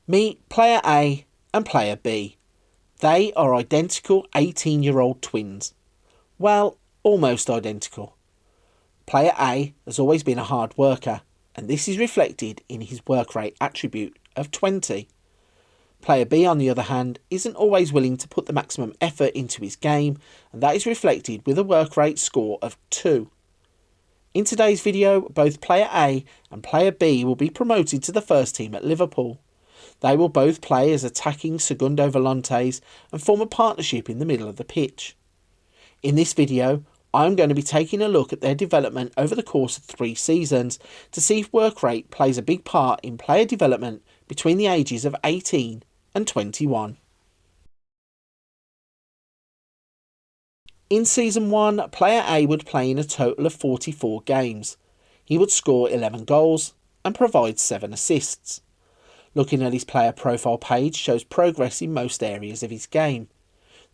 Meet Player A and Player B. They are identical 18-year-old twins. Well, almost identical. Player A has always been a hard worker, and this is reflected in his work rate attribute of 20. Player B, on the other hand, isn't always willing to put the maximum effort into his game, and that is reflected with a work rate score of 2. In today's video, both Player A and Player B will be promoted to the first team at Liverpool. They will both play as attacking segundo volantes and form a partnership in the middle of the pitch. In this video, I'm going to be taking a look at their development over the course of 3 seasons to see if work rate plays a big part in player development between the ages of 18 and 21. In Season 1, Player A would play in a total of 44 games. He would score 11 goals and provide 7 assists. Looking at his player profile page shows progress in most areas of his game.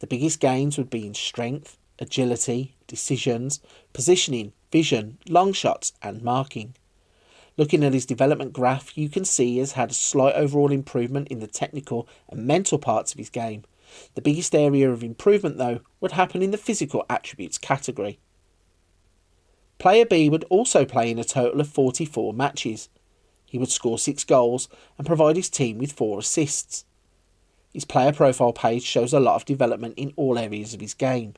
The biggest gains would be in strength, agility, decisions, positioning, vision, long shots and marking. Looking at his development graph, you can see he has had a slight overall improvement in the technical and mental parts of his game. The biggest area of improvement, though, would happen in the physical attributes category. Player B would also play in a total of 44 matches. He would score 6 goals and provide his team with 4 assists. His player profile page shows a lot of development in all areas of his game.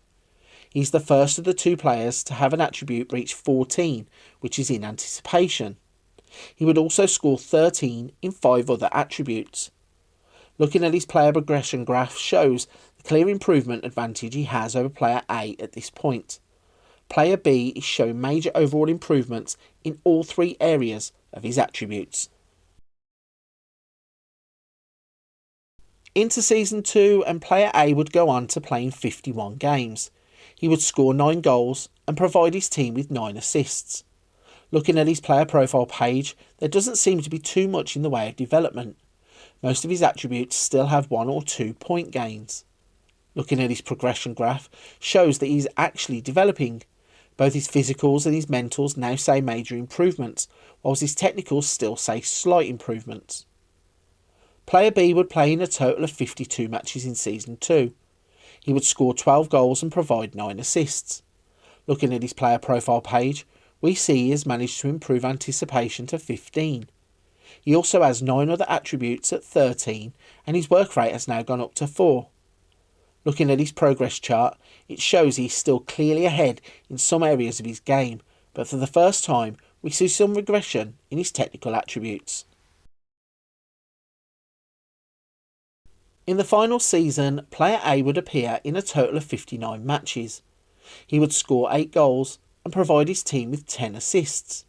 He's the first of the 2 players to have an attribute reach 14, which is in anticipation. He would also score 13 in 5 other attributes. Looking at his player progression graph shows the clear improvement advantage he has over player A at this point. Player B is showing major overall improvements in all 3 areas of his attributes. Into Season 2, and Player A would go on to play in 51 games. He would score 9 goals and provide his team with 9 assists. Looking at his player profile page, there doesn't seem to be too much in the way of development. Most of his attributes still have 1 or 2 point gains. Looking at his progression graph shows that he's actually developing. Both his physicals and his mentals now say major improvements, whilst his technicals still say slight improvements. Player B would play in a total of 52 matches in Season 2. He would score 12 goals and provide 9 assists. Looking at his player profile page, we see he has managed to improve anticipation to 15. He also has 9 other attributes at 13, and his work rate has now gone up to 4. Looking at his progress chart, it shows he's still clearly ahead in some areas of his game, but for the first time we see some regression in his technical attributes. In the final season, Player A would appear in a total of 59 matches. He would score 8 goals and provide his team with 10 assists.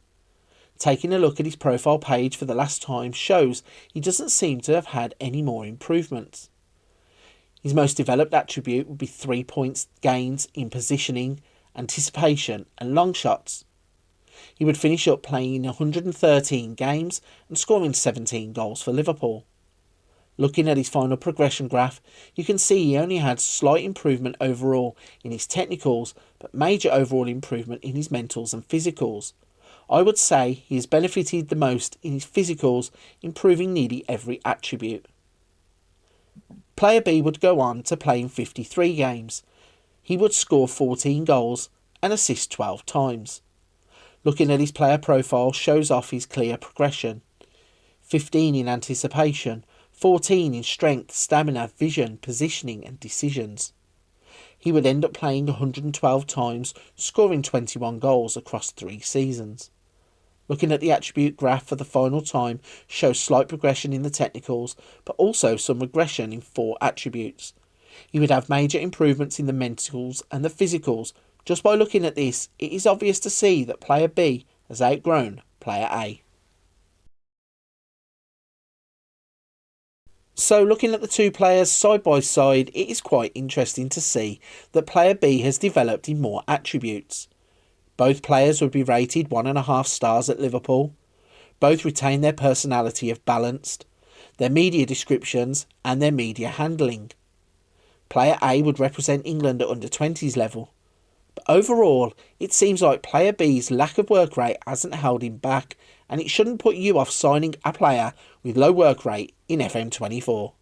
Taking a look at his profile page for the last time shows he doesn't seem to have had any more improvements. His most developed attribute would be 3 points gains in positioning, anticipation and long shots. He would finish up playing in 113 games and scoring 17 goals for Liverpool. Looking at his final progression graph, you can see he only had slight improvement overall in his technicals, but major overall improvement in his mentals and physicals. I would say he has benefited the most in his physicals, improving nearly every attribute. Player B would go on to play in 53 games. He would score 14 goals and assist 12 times. Looking at his player profile shows off his clear progression. 15 in anticipation, 14 in strength, stamina, vision, positioning and decisions. He would end up playing 112 times, scoring 21 goals across 3 seasons. Looking at the attribute graph for the final time shows slight progression in the technicals, but also some regression in 4 attributes. He would have major improvements in the mentals and the physicals. Just by looking at this, it is obvious to see that Player B has outgrown Player A. So looking at the 2 players side by side, it is quite interesting to see that Player B has developed in more attributes. Both players would be rated 1.5 stars at Liverpool. Both retain their personality of balanced, their media descriptions and their media handling. Player A would represent England at under-20s level. But overall, it seems like Player B's lack of work rate hasn't held him back, and it shouldn't put you off signing a player with low work rate in FM24.